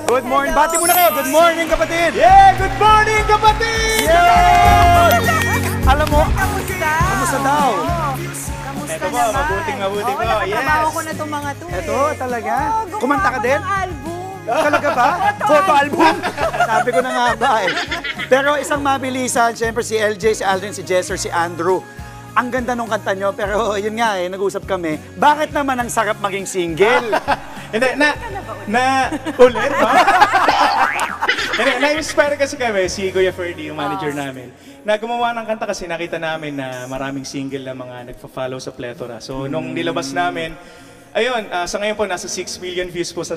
Good morning. Bati muna kayo. Good morning, kapatid. Yeah! Good morning, kapatid! Yeah! Alam mo, kamusta daw? Kamusta Ito po, naman? mabuting Oo, po. nakatrabaho Yes. ko na itong mga to. Ito, talaga? gumawa Kumanta ka ako din? ng album. Talaga ba? Photo album? Sabi ko na nga ba eh. Pero isang mabilisan, siyempre si LJ, si Aldrin, si Jesser, si Andrew. Ang ganda nung kanta nyo, pero yun nga eh, nag-usap kami. Bakit naman ang sarap maging single? Hindi, ulit, ha? Hindi, na-inspire kasi kami, si Kuya Ferdy, yung manager namin. Na gumawa ng kanta kasi nakita namin na maraming single na mga nagpa-follow sa Plethora. So, nung nilabas namin, ayun, sa ngayon po, nasa 6 million views po sa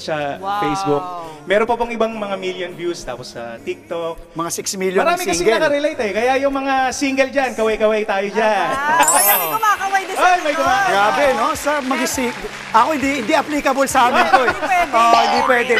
Facebook. Meron pa pong ibang mga million views, tapos sa TikTok. Mga 6 million Marami single. kasi nakarelate eh. Kaya yung mga single dyan, kaway-kaway tayo dyan. Ay, may kumakaway din sa Ay, may kumakaway. Grabe, no? Sa mag-isig. Ako hindi applicable sa amin to eh. Hindi pwede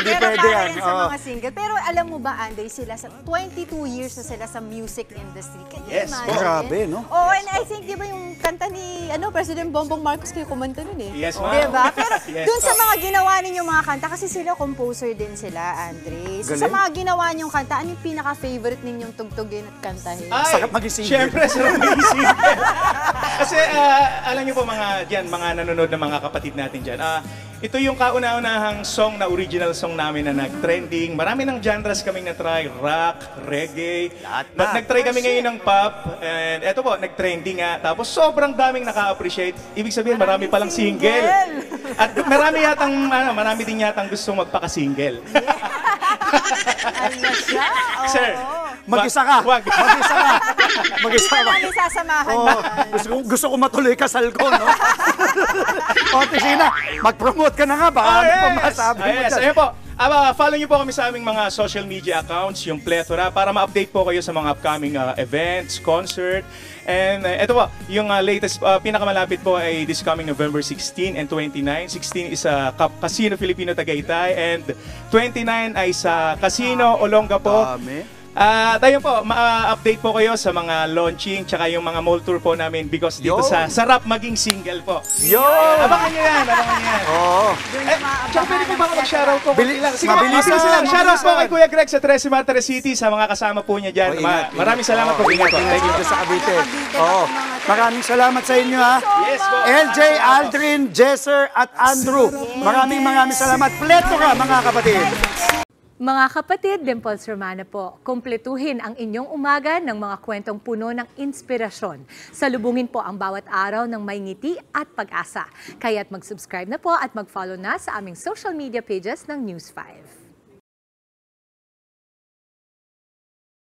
yan. Sa mga single. Pero alam mo ba, Anday, sila sa 22 years na sila sa music industry. Can you Yes, imagine? grabe, no? Oh, and I think, di ba yung kanta ni President Bongbong Marcos kayo kumanta nun eh? Yes, ma'am. Di ba? Pero Yes, dun sa ma'am. mga ginawa ninyong mga kanta, kasi sila composer din sila, Andre. So, sa Galing. mga ginawa ninyong kanta, ano yung pinaka-favorite ninyong tugtugin at kantahin? Ay, Sarap maging single. Siyempre, sarap maging single. Kasi alam niyo po mga nanonood na mga kapatid natin dyan. Ito yung kauna-unahang song na original song namin na nag-trending. Marami ng genres kaming na-try. Rock, reggae. Nag-try kami ngayon ng pop. And eto po, nag-trending nga. Tapos sobrang daming naka-appreciate. Ibig sabihin, marami palang single. At marami din yatang gustong magpaka-single. Ano siya? Oo. Sir, Mag-isa ka. Wag. Mag-isa ka. Hindi Mag-isa ka ka. namin sasamahan. Oh, gusto ko matuloy kasal ko, no? O, Tessina, mag-promote ka na nga. Baka ano pa masabi mo Yes, dyan? ayun po. Follow niyo po kami sa aming mga social media accounts, yung Plethora, para ma-update po kayo sa mga upcoming events, concert. And ito po, yung latest, pinakamalapit po ay this coming November 16 and 29. 16 is sa Casino Filipino Tagaytay and 29 ay sa Casino Olongapo. Tayo po, ma-update po kayo sa mga launching tsaka yung mga mall tour po namin because dito sa Sarap Maging Single po. Abangan nyo yan, abangan nyo yan. Oo. Tsaka pwede po ba mag-shoutout po? Sige, mabilis lang. Shoutout po kay Kuya Greg sa Trece Martires City sa mga kasama po niya dyan. Maraming salamat po. Ingat po. Thank you. Sa Cavite. Oo. Maraming salamat sa inyo, ha? Yes po. LJ, Aldrin, Jesser, at Andrew. Maraming salamat. Plethora, mga kapatid. Mga kapatid, Dimples Romana po, kumpletuhin ang inyong umaga ng mga kwentong puno ng inspirasyon. Salubungin po ang bawat araw ng may ngiti at pag-asa. Kaya't mag-subscribe na po at mag-follow na sa aming social media pages ng News 5.